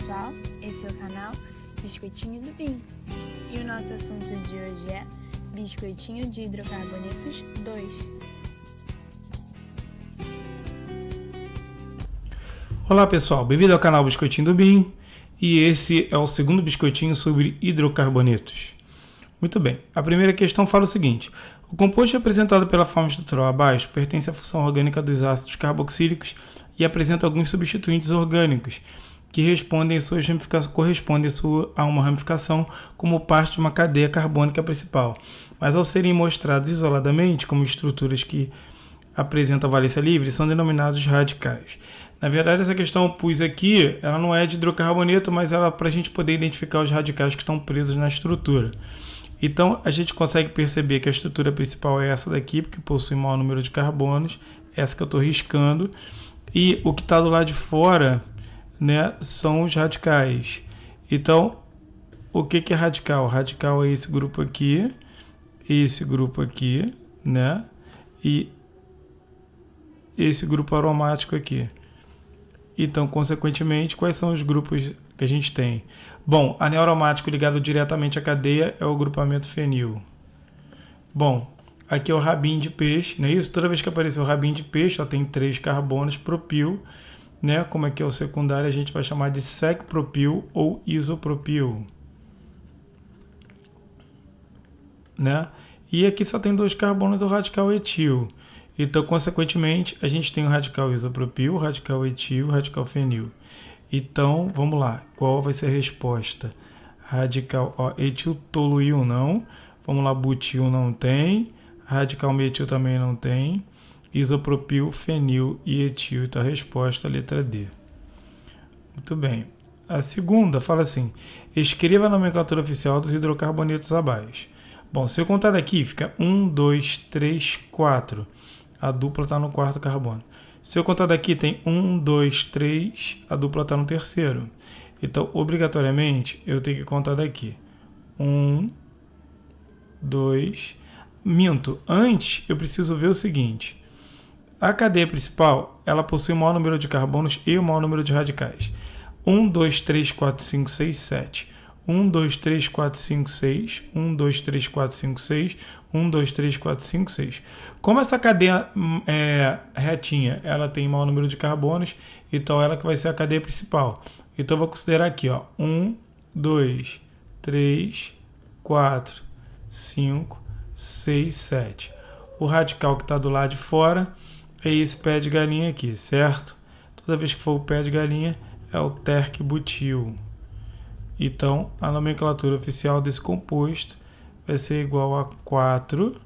pessoal, esse é o canal Biscoitinho do BIM e o nosso assunto de hoje é Biscoitinho de hidrocarbonetos 2. Olá pessoal, bem-vindo ao canal Biscoitinho do BIM e esse é o segundo biscoitinho sobre hidrocarbonetos. Muito bem, a primeira questão fala o seguinte: o composto apresentado pela forma estrutural abaixo pertence à função orgânica dos ácidos carboxílicos e apresenta alguns substituintes orgânicos que correspondem a uma ramificação como parte de uma cadeia carbônica principal, mas ao serem mostrados isoladamente como estruturas que apresentam valência livre, são denominados radicais. Na verdade, essa questão eu pus aqui, ela não é de hidrocarboneto, mas ela é para a gente poder identificar os radicais que estão presos na estrutura. Então, a gente consegue perceber que a estrutura principal é essa daqui, porque possui maior número de carbonos, essa que eu estou riscando, e o que está do lado de fora, né, são os radicais. Então, o que é radical? Radical é esse grupo aqui, né, e esse grupo aromático aqui. Então, consequentemente, quais são os grupos que a gente tem? Bom, anel aromático ligado diretamente à cadeia é o grupamento fenil. Bom, aqui é o rabinho de peixe, não é isso? Toda vez que aparecer o rabinho de peixe, ó, tem 3 carbonos, propil, né? Como aqui é o secundário, a gente vai chamar de secpropil ou isopropil, né? E aqui só tem 2 carbonos, o radical etil. Então, consequentemente, a gente tem o radical isopropil, o radical etil, o radical fenil. Então, vamos lá. Qual vai ser a resposta? Radical etil toluil não. Vamos lá, butil não tem. Radical metil também não tem. Isopropil, fenil e etil. Então, a resposta é a letra D. Muito bem. A segunda fala assim: escreva a nomenclatura oficial dos hidrocarbonetos abaixo. Bom, se eu contar daqui, fica 1, 2, 3, 4. A dupla está no 4º carbono. Se eu contar daqui, tem 1, 2, 3, a dupla está no 3º. Então, obrigatoriamente, eu tenho que contar daqui. 1, 2... Minto. Antes, eu preciso ver o seguinte. A cadeia principal, ela possui o maior número de carbonos e o maior número de radicais. 1, 2, 3, 4, 5, 6, 7. 1, 2, 3, 4, 5, 6. 1, 2, 3, 4, 5, 6. 1, 2, 3, 4, 5, 6. Como essa cadeia retinha, ela tem maior número de carbonos, então ela que vai ser a cadeia principal. Então eu vou considerar aqui, ó, 1, 2, 3, 4, 5, 6, 7. O radical que está do lado de fora é esse pé de galinha aqui, certo? Toda vez que for o pé de galinha, é o terc-butil. Então, a nomenclatura oficial desse composto vai ser igual a 4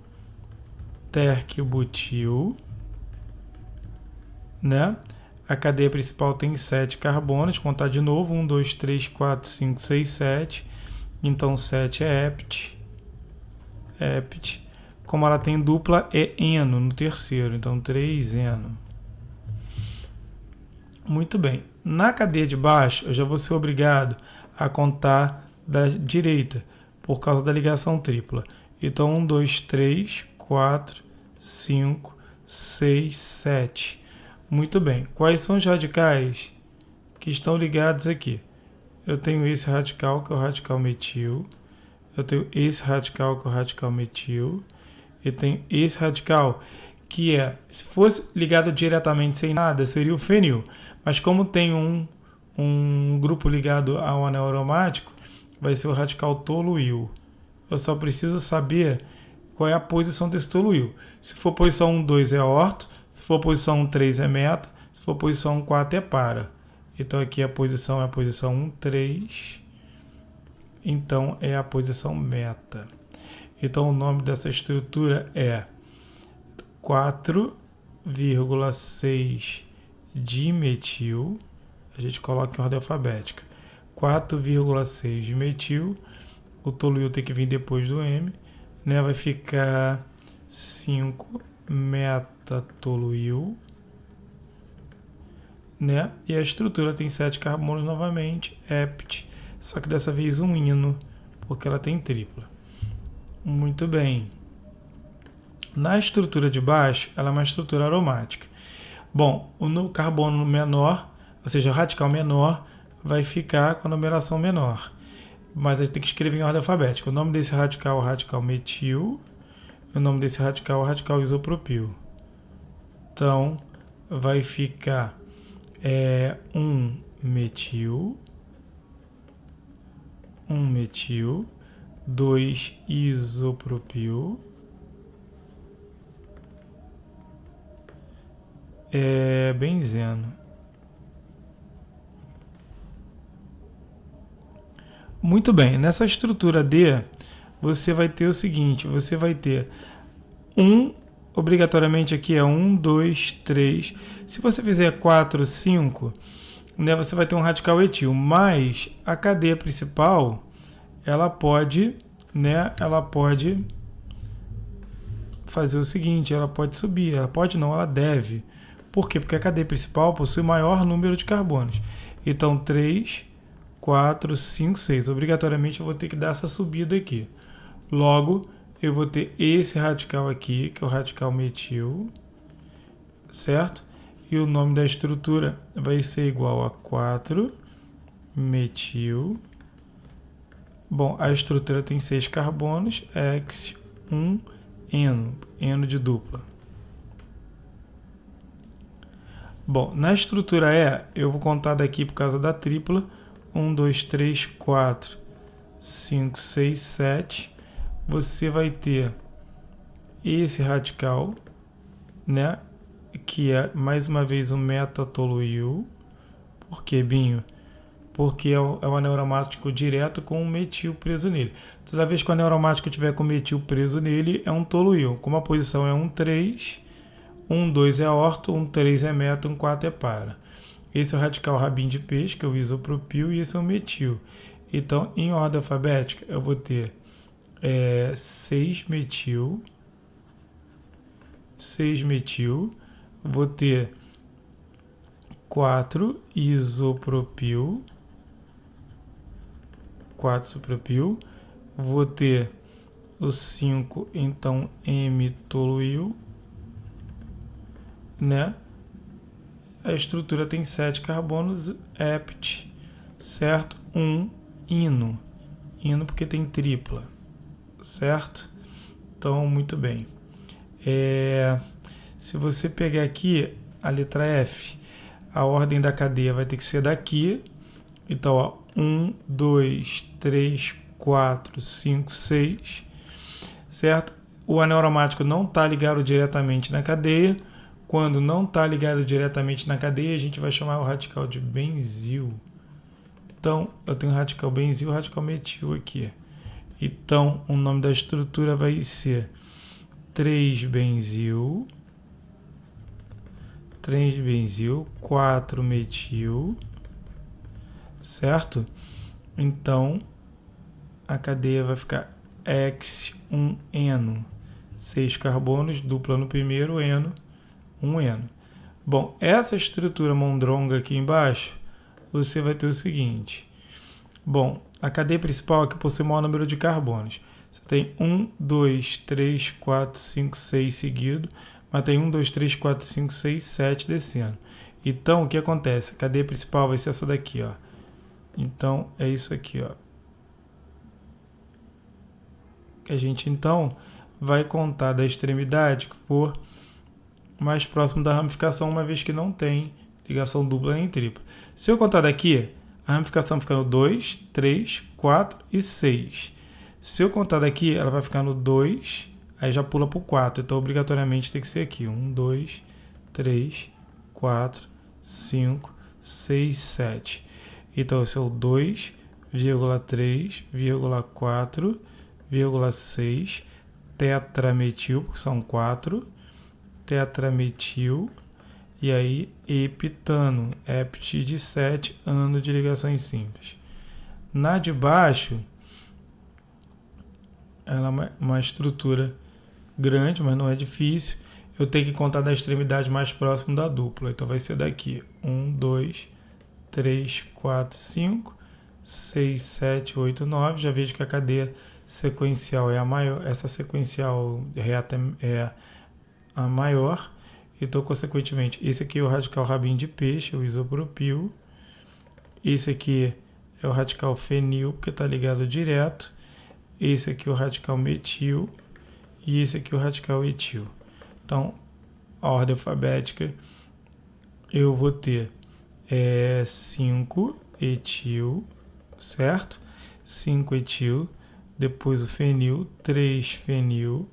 terc-butil, né? A cadeia principal tem 7 carbonos, contar de novo, 1, 2, 3, 4, 5, 6, 7. Então, 7 é hept. Como ela tem dupla, é eno no 3º, então 3-eno. Muito bem. Na cadeia de baixo, eu já vou ser obrigado a contar da direita, por causa da ligação tripla. Então, 1, 2, 3, 4, 5, 6, 7. Muito bem. Quais são os radicais que estão ligados aqui? Eu tenho esse radical, que é o radical metil. Eu tenho esse radical, que é o radical metil. Eu tenho esse radical, que é, se fosse ligado diretamente sem nada, seria o fenil. Mas como tem um grupo ligado ao anel aromático, vai ser o radical toluil. Eu só preciso saber qual é a posição desse toluil. Se for posição 1, 2 é orto, se for posição 1, 3 é meta, se for posição 1, 4 é para. Então aqui a posição é a posição 1, 3. Então é a posição meta. Então o nome dessa estrutura é 4,6 dimetil. A gente coloca em ordem alfabética. 4,6 de metil. O toluil tem que vir depois do M, né? Vai ficar 5 metatoluil, né? E a estrutura tem 7 carbonos novamente, hept, só que dessa vez um ino, porque ela tem tripla. Muito bem. Na estrutura de baixo, ela é uma estrutura aromática. Bom, no carbono menor, ou seja, o radical menor, vai ficar com a numeração menor. Mas a gente tem que escrever em ordem alfabética. O nome desse radical é o radical metil. O nome desse radical é o radical isopropil. Então, vai ficar 1 metil, 2 isopropil, benzeno. Muito bem, nessa estrutura D, você vai ter o seguinte, você vai ter obrigatoriamente aqui é 1, 2, 3. Se você fizer 4, 5, né, você vai ter um radical etil, mas a cadeia principal, ela pode fazer o seguinte, ela pode subir, ela pode não, ela deve. Por quê? Porque a cadeia principal possui maior número de carbonos. Então, 3, 4, 5, 6. Obrigatoriamente eu vou ter que dar essa subida aqui. Logo, eu vou ter esse radical aqui, que é o radical metil, certo? E o nome da estrutura vai ser igual a 4 metil. Bom, a estrutura tem 6 carbonos, X1 eno de dupla. Bom, na estrutura E, eu vou contar daqui por causa da tripla. 1, 2, 3, 4, 5, 6, 7. Você vai ter esse radical, né? Que é, mais uma vez, um metatoluil. Por quê, Binho? Porque é um anel aromático direto com um metil preso nele. Toda vez que o anel aromático tiver com metil preso nele, é um toluil. Como a posição é 1, 3, 1, 2 é orto, 1, 3 é meta, 1, 4 é para. Esse é o radical rabinho de peixe, que é o isopropil, e esse é o metil. Então, em ordem alfabética, eu vou ter 6 metil, vou ter 4 isopropil, 4 isopropil, vou ter o 5, então, M-toluil, né? A estrutura tem 7 carbonos, hept, certo? 1 ino porque tem tripla, certo? Então, muito bem. Se você pegar aqui a letra F, a ordem da cadeia vai ter que ser daqui. Então, ó, 1, 2, 3, 4, 5, 6, certo? O anel aromático não está ligado diretamente na cadeia. Quando não está ligado diretamente na cadeia, a gente vai chamar o radical de benzil. Então, eu tenho o radical benzil e o radical metil aqui. Então, o nome da estrutura vai ser 3-benzil, 4-metil, certo? Então, a cadeia vai ficar X1-eno, 6 carbonos, dupla no primeiro, eno, 1 eno. Bom, essa estrutura mondronga aqui embaixo, você vai ter o seguinte. Bom, a cadeia principal aqui possui o maior número de carbonos. Você tem 1, 2, 3, 4, 5, 6 seguido, mas tem 1, 2, 3, 4, 5, 6, 7 descendo. Então, o que acontece? A cadeia principal vai ser essa daqui, ó. Então, é isso aqui, ó. A gente, então, vai contar da extremidade que for mais próximo da ramificação, uma vez que não tem ligação dupla nem tripla. Se eu contar daqui, a ramificação fica no 2, 3, 4 e 6. Se eu contar daqui, ela vai ficar no 2, aí já pula para o 4. Então, obrigatoriamente, tem que ser aqui. 1, 2, 3, 4, 5, 6, 7. Então, esse é o 2,3,4,6 tetrametil, porque são 4, tetrametil, e aí heptano, hept de 7, ano de ligações simples. Na de baixo, ela é uma estrutura grande, mas não é difícil. Eu tenho que contar da extremidade mais próxima da dupla. Então vai ser daqui. 1, 2, 3, 4, 5, 6, 7, 8, 9. Já vejo que a cadeia sequencial é a maior. Essa sequencial reta é a maior. Então, consequentemente, esse aqui é o radical rabinho de peixe, o isopropil. Esse aqui é o radical fenil, porque está ligado direto. Esse aqui é o radical metil. E esse aqui é o radical etil. Então, a ordem alfabética, eu vou ter 5 etil, certo? 5 etil. Depois o fenil, 3 fenil.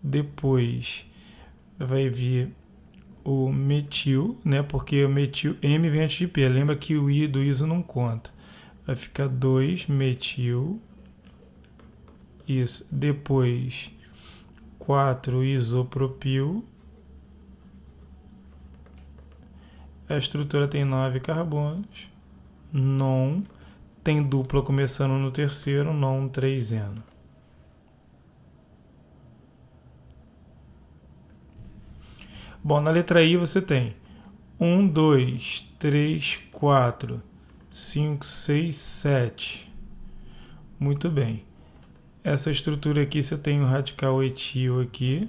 Depois vai vir o metil, né? Porque o metil, M vem antes de P. Lembra que o I do iso não conta. Vai ficar 2 metil. Isso. Depois 4 isopropil. A estrutura tem 9 carbonos. Non. Tem dupla começando no terceiro, non 3-eno. Bom, na letra I você tem 1, 2, 3, 4, 5, 6, 7. Muito bem. Essa estrutura aqui você tem o radical etil aqui.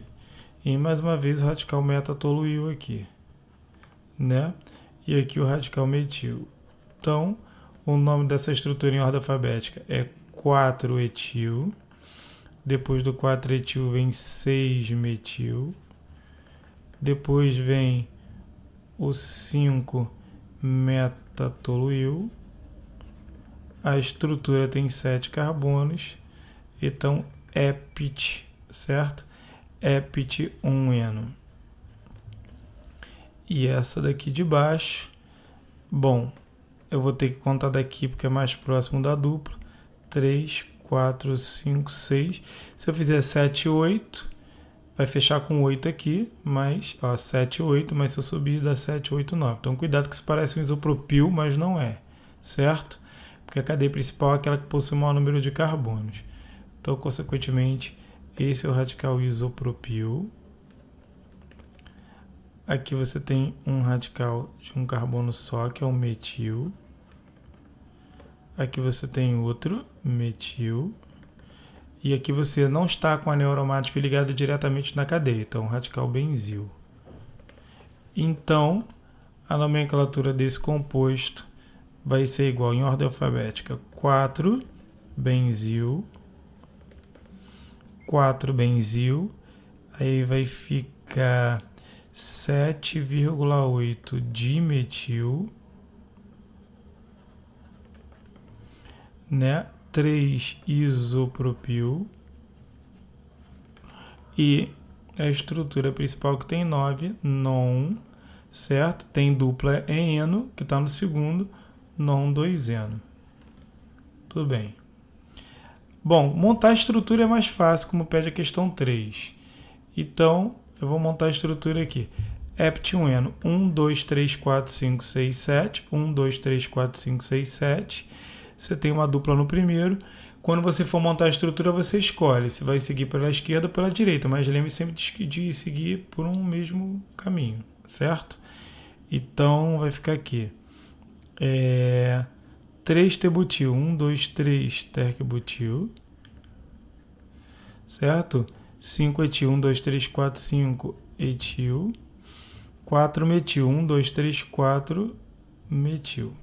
E mais uma vez o radical metatoluil aqui. Né? E aqui o radical metil. Então, o nome dessa estrutura em ordem alfabética é 4-etil. Depois do 4-etil vem 6-metil. Depois vem o 5-metatoluil. A estrutura tem 7 carbonos. Então, epit, certo? Epit 1-eno. E essa daqui de baixo, bom, eu vou ter que contar daqui porque é mais próximo da dupla. 3, 4, 5, 6. Se eu fizer 7, 8, vai fechar com 8 aqui, mas, ó, 7, 8, mas se eu subir dá 7, 8, 9. Então, cuidado que isso parece um isopropil, mas não é, certo? Porque a cadeia principal é aquela que possui o maior número de carbonos. Então, consequentemente, esse é o radical isopropil. Aqui você tem um radical de um carbono só, que é o metil. Aqui você tem outro, metil. E aqui você não está com o anel aromático ligado diretamente na cadeia, então radical benzil. Então, a nomenclatura desse composto vai ser igual em ordem alfabética: 4-benzil, 4-benzil, aí vai ficar 7,8 dimetil, né? 3 isopropil. E a estrutura principal que tem 9, non, certo? Tem dupla em eno, que está no segundo, non 2-eno. Tudo bem. Bom, montar a estrutura é mais fácil, como pede a questão 3. Então, eu vou montar a estrutura aqui. Ept 1-eno, 1, 2, 3, 4, 5, 6, 7. 1, 2, 3, 4, 5, 6, 7. Você tem uma dupla no primeiro. Quando você for montar a estrutura, você escolhe se vai seguir pela esquerda ou pela direita. Mas lembre sempre de seguir por um mesmo caminho, certo? Então, vai ficar aqui. 3-tebutil. 1, 2, 3 terquebutil. Certo? 5-etil. 1, 2, 3, 4, 5 etil. 4-metil. 1, 2, 3, 4 metil.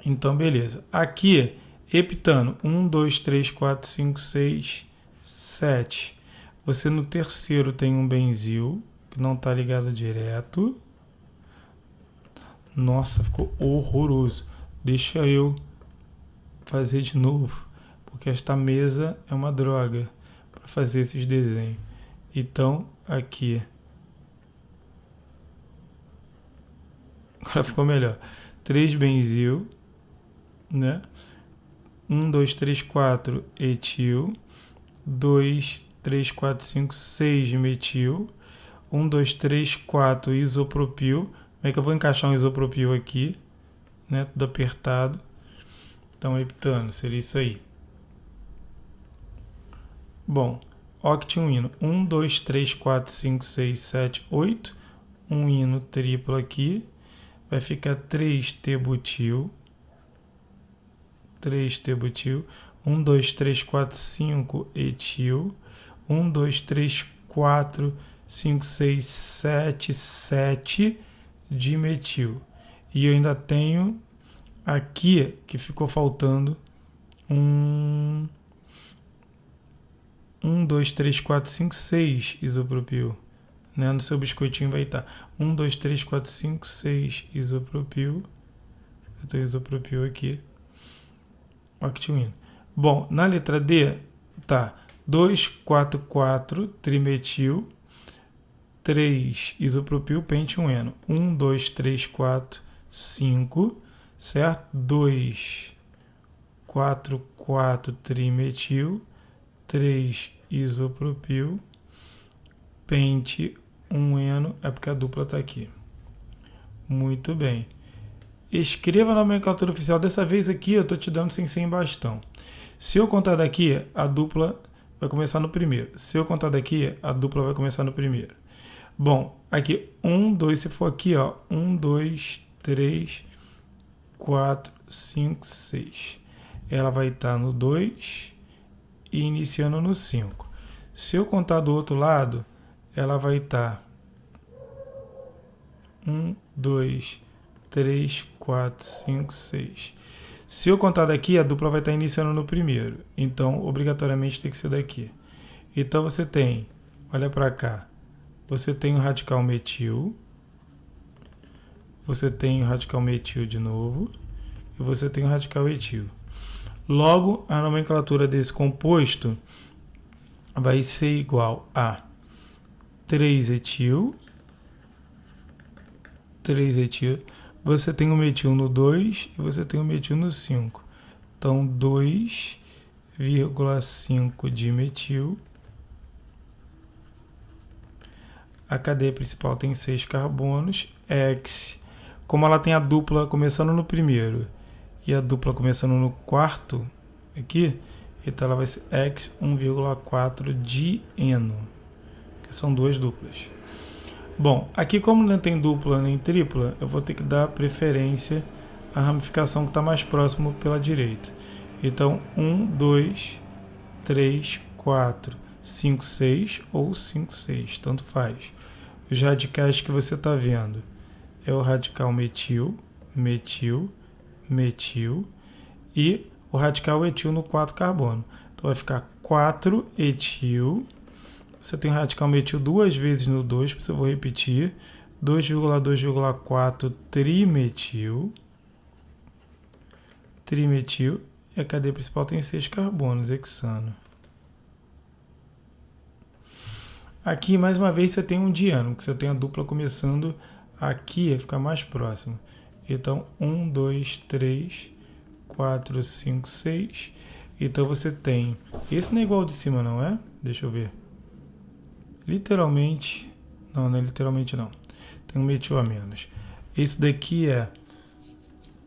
Então, beleza. Aqui, heptano. 1, 2, 3, 4, 5, 6, 7. Você no terceiro tem um benzil, que não está ligado direto. Nossa, ficou horroroso. Deixa eu fazer de novo, porque esta mesa é uma droga para fazer esses desenhos. Então, aqui. Agora ficou melhor. 3 benzil, né? 1, 2, 3, 4 etil. 2, 3, 4, 5, 6 metil. 1, 2, 3, 4 isopropil. Como é que eu vou encaixar um isopropil aqui? Né? Tudo apertado. Então, heptano, seria isso aí. Bom, octi-1-ino. 1, 2, 3, 4, 5, 6, 7, 8. Um ino triplo aqui. Vai ficar 3-tebutil. 3-tebutil. 1, 2, 3, 4, 5 etil. 1, 2, 3, 4, 5, 6, 7, 7 dimetil. E eu ainda tenho aqui que ficou faltando 1, 2, 3, 4, 5, 6 isopropil. Né? No seu biscoitinho vai estar 1, 2, 3, 4, 5, 6 isopropil. Eu tenho isopropil aqui. Octinoína. Bom, na letra D, tá 2, 4, 4 trimetil, 3 isopropil, pente-1-eno. 1, 2, 3, 4, 5, certo? 2, 4, 4 trimetil, 3 isopropil, pente-1-eno, é porque a dupla está aqui. Muito bem. Escreva a nomenclatura oficial. Dessa vez aqui eu estou te dando sem ser em bastão. Se eu contar daqui, a dupla vai começar no primeiro. Se eu contar daqui, a dupla vai começar no primeiro. Bom, aqui 1, 2, se for aqui, ó, 1, 2, 3, 4, 5, 6. Ela vai estar no 2 e iniciando no 5. Se eu contar do outro lado, ela vai estar 1, 2, 3, 4, 5, 6. Se eu contar daqui, a dupla vai estar iniciando no primeiro. Então, obrigatoriamente tem que ser daqui. Então, você tem, olha para cá, você tem o radical metil, você tem o radical metil de novo, e você tem o radical etil. Logo, a nomenclatura desse composto vai ser igual a 3-etil, você tem o metil no 2 e você tem o metil no 5. Então, 2,5 de metil. A cadeia principal tem 6 carbonos. X, como ela tem a dupla começando no primeiro e a dupla começando no quarto, aqui, então ela vai ser X 1,4 de eno, que são duas duplas. Bom, aqui como não tem dupla nem tripla, eu vou ter que dar preferência à ramificação que está mais próximo pela direita. Então, 1, 2, 3, 4, 5, 6 ou 5, 6, tanto faz. Os radicais que você está vendo é o radical metil, metil, metil e o radical etil no 4 carbono. Então vai ficar 4-etil. Você tem o radical metil duas vezes no 2, por isso eu vou repetir. 2,2,4 trimetil. Trimetil. E a cadeia principal tem 6 carbonos, hexano. Aqui, mais uma vez, você tem um diano, que você tem a dupla começando aqui, vai ficar mais próximo. Então, 1, 2, 3, 4, 5, 6. Então, você tem... Esse não é igual ao de cima, não é? Deixa eu ver. Literalmente... Não, não é literalmente, não. Tem um metil a menos. Esse daqui é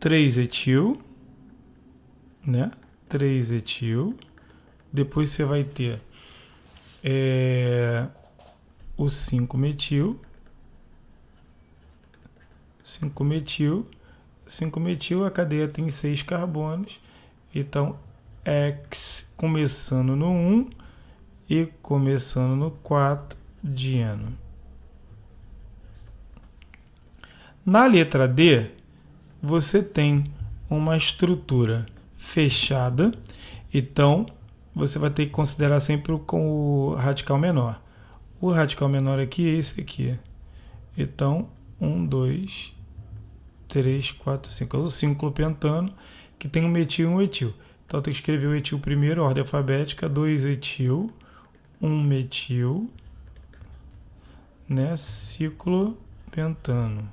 3-etil, né? 3-etil. Depois você vai ter o 5-metil. 5-metil. 5-metil, a cadeia tem 6 carbonos. Então, X começando no 1 e começando no 4, dieno. Na letra D, você tem uma estrutura fechada, então você vai ter que considerar sempre com o radical menor. O radical menor aqui é esse aqui. Então, 1, 2, 3, 4, 5. É o ciclopentano, que tem um metil e um etil. Então, eu tenho que escrever o etil primeiro, ordem alfabética, 2-etil, 1-metil, né? Ciclopentano.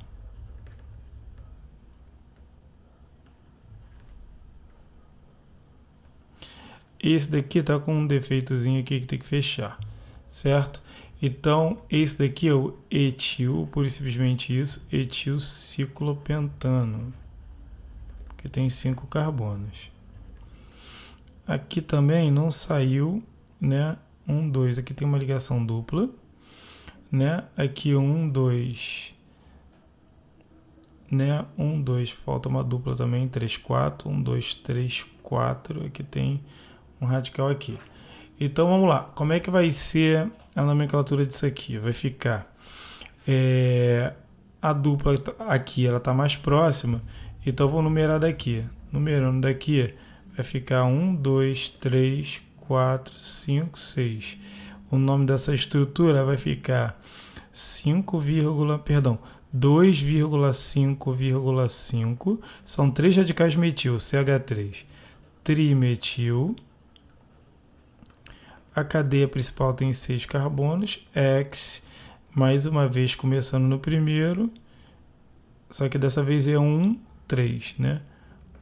Esse daqui está com um defeitozinho aqui que tem que fechar, certo? Então, esse daqui é o etil, pura e simplesmente isso, etilciclopentano, que tem 5 carbonos. Aqui também não saiu, né? 1, 2, aqui tem uma ligação dupla, né? Aqui 1, 2, né? 1, 2, falta uma dupla também, 3, 4, 1, 2, 3, 4, aqui tem um radical aqui. Então vamos lá, como é que vai ser a nomenclatura disso aqui? Vai ficar a dupla aqui ela está mais próxima, então eu vou numerar daqui. Numerando daqui, vai ficar 1, 2, 3, 4, 5, 6. O nome dessa estrutura vai ficar 2,5,5. São 3 radicais metil, CH3. Trimetil. A cadeia principal tem 6 carbonos, X, mais uma vez começando no primeiro, só que dessa vez é 1, 3, né?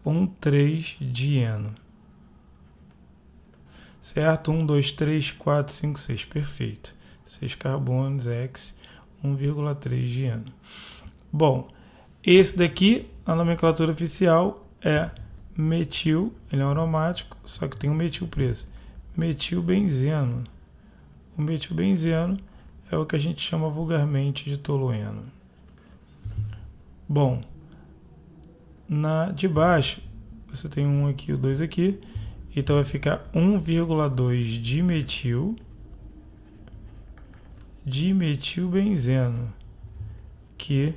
1, 3 dieno. Certo? 1, 2, 3, 4, 5, 6. Perfeito. 6 carbonos, X, 1,3 dieno. Bom, esse daqui, a nomenclatura oficial é metil, ele é um aromático, só que tem um metil preso. Metilbenzeno. O metilbenzeno é o que a gente chama vulgarmente de tolueno. Bom, de baixo, você tem um aqui e o 2 aqui, então vai ficar 1,2 dimetilbenzeno, que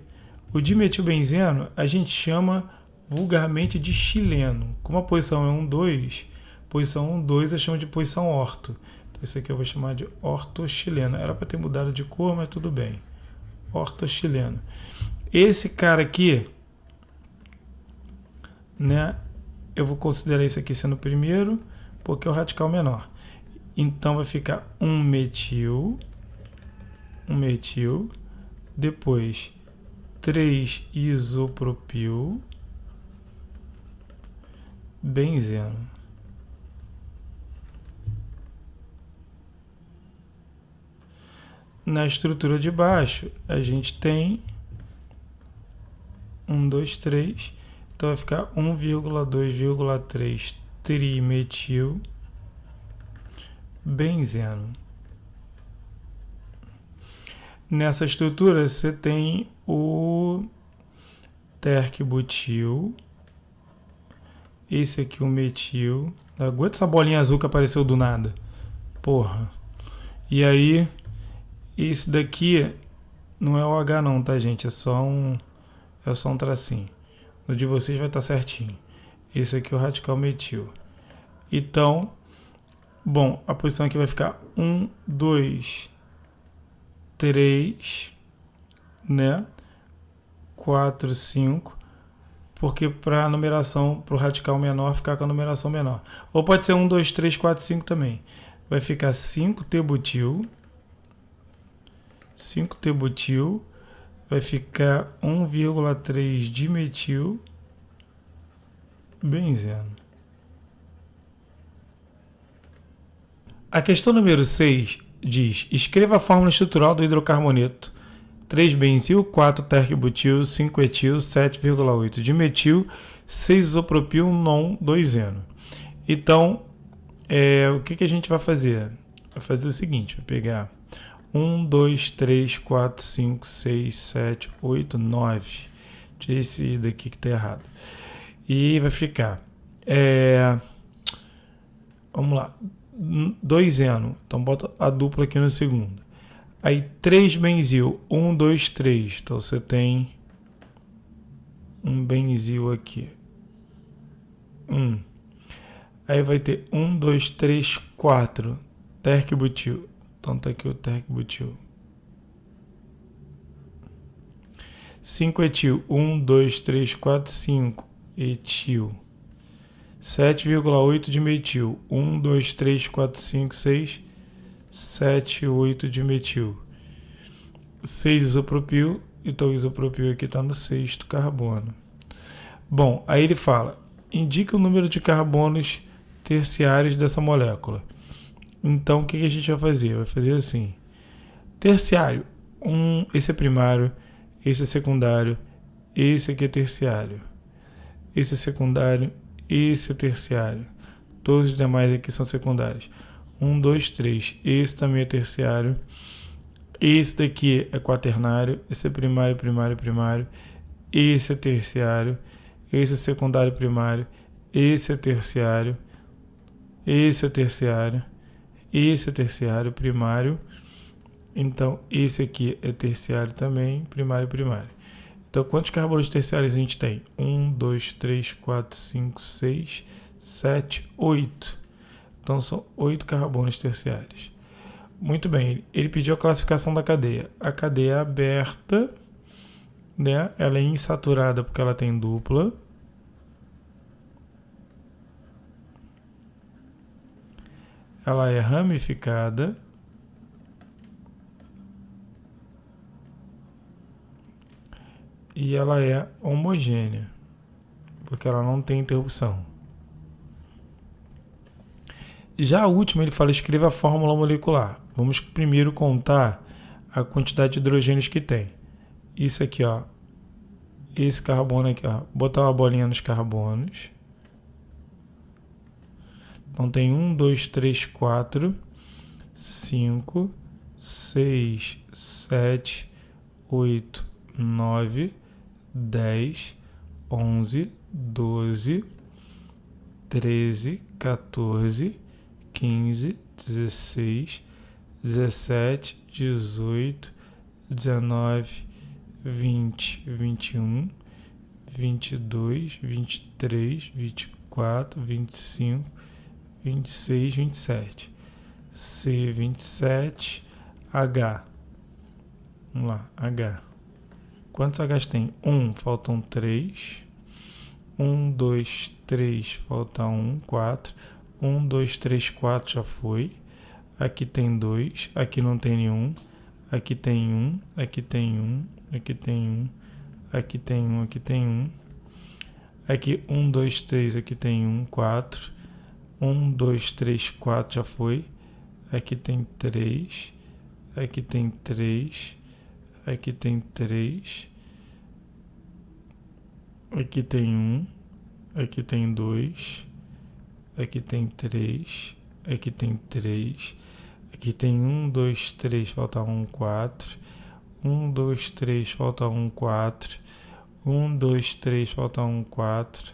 o dimetilbenzeno a gente chama vulgarmente de chileno. Como a posição é 1, 2, posição 1, 2 eu chamo de posição orto. Então esse aqui eu vou chamar de ortochileno. Era para ter mudado de cor, mas tudo bem. Ortochileno. Esse cara aqui, né, eu vou considerar esse aqui sendo o primeiro, porque é o radical menor. Então vai ficar um metil, depois 3 isopropil, benzeno. Na estrutura de baixo, a gente tem 1, 2, 3, então vai ficar 1,2,3 trimetil benzeno. Nessa estrutura você tem o tercbutil, esse aqui o metil. Não aguenta essa bolinha azul que apareceu do nada. Porra. E aí, esse daqui não é o H não, tá, gente? É só um tracinho. No de vocês vai estar certinho. Esse aqui é o radical metil. Então, bom, a posição aqui vai ficar 1, 2, 3, né? 4, 5. Porque para a numeração, para o radical menor, ficar com a numeração menor. Ou pode ser 1, 2, 3, 4, 5 também. Vai ficar 5-T-butil. 5-T-butil. Vai ficar 1,3 dimetil benzeno. A questão número 6 diz: escreva a fórmula estrutural do hidrocarboneto 3-benzil, 4-tercbutil, 5-etil, 7,8 dimetil, 6 isopropil, non 2-eno. Então, o que a gente vai fazer? Vai fazer o seguinte, vai pegar 1, 2, 3, 4, 5, 6, 7, 8, 9. Tirei esse daqui que está errado. E vai ficar, vamos lá, 2-eno. Então, bota a dupla aqui no segundo. Aí 3-benzil, 1, 2, 3. Então você tem um benzil aqui. 1. Aí vai ter 1, 2, 3, 4. Tercbutil. Então tá aqui o tercbutil. 5-etil, 1, 2, 3, 4, 5. Etil. 7,8 dimetil. 1, 2, 3, 4, 5, 6. 7, 8 dimetil. 6 isopropil. Então o isopropil aqui está no 6º carbono. Bom, aí ele fala: indica o número de carbonos terciários dessa molécula. Então o que a gente vai fazer? Vai fazer assim: terciário, esse é primário, esse é secundário, esse aqui é terciário, esse é secundário, esse é terciário. Todos os demais aqui são secundários. 1, 2, 3. Esse também é terciário. Esse daqui é quaternário. Esse é primário, primário, primário. Esse é terciário. Esse é secundário, primário. Esse é terciário. Esse é terciário. Esse é terciário, primário. Então, esse aqui é terciário também, primário, primário. Então, quantos carbonos terciários a gente tem? 1, 2, 3, 4, 5, 6, 7, 8. Então, são 8 carbonos terciários. Muito bem, ele pediu a classificação da cadeia. A cadeia é aberta, né? Ela é insaturada porque ela tem dupla. Ela é ramificada. E ela é homogênea, porque ela não tem interrupção. Já a última, ele fala, escreva a fórmula molecular. Vamos primeiro contar a quantidade de hidrogênios que tem. Isso aqui, ó. Esse carbono aqui, ó. Botar uma bolinha nos carbonos. Então tem 1, 2, 3, 4, 5, 6, 7, 8, 9, 10, 11, 12, 13, 14, 15, 16, 17, 18, 19, 20, 21, 22, 23, 24, 25, 26, 27. C27, H. Vamos lá, H. Quantos H's tem? 1, faltam 3. 1, 2, 3, falta 1, 4. 1, 2, 3, 4 já foi. Aqui tem 2, aqui não tem nenhum. Aqui tem 1, aqui tem 1, aqui tem 1, aqui tem 1, aqui tem 1. Aqui 1, 2, 3, aqui tem 1, 4. 1, 2, 3, 4 já foi. Aqui tem 3. Aqui tem 3. Aqui tem 3. Aqui tem 1. Aqui tem 2. Aqui tem 3. Aqui tem 3. Aqui tem 1, 2, 3, falta 1, 4. 1, 2, 3, falta 1, 4. 1, 2, 3, falta 1, 4.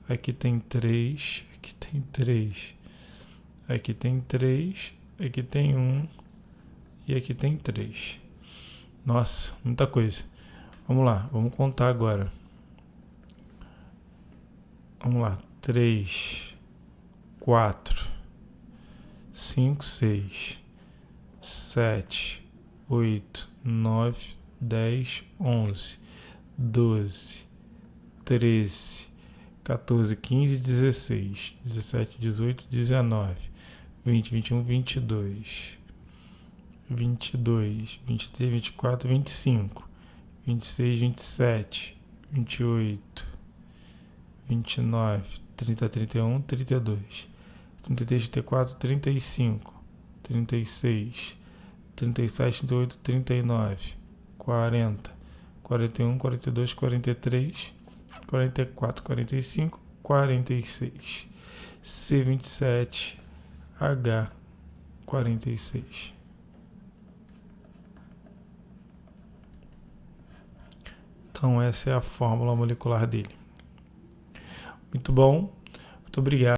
Aqui tem 3. Aqui tem 3. Aqui tem 3. Aqui tem 1. E aqui tem 3. Nossa, muita coisa. Vamos lá, vamos contar agora. Vamos lá. 3, 4, 5, 6, 7, 8, 9, 10, 11, 12, 13, 14, 15, 16, 17, 18, 19, 20, 21, 22, 22, 23, 24, 25, 26, 27, 28, 29, 30, 31, 32, 33, 34, 35, 36, 37, 38, 39, 40, 41, 42, 43, 44, 45, 46, C27, H46. Então essa é a fórmula molecular dele. Muito bom, muito obrigado.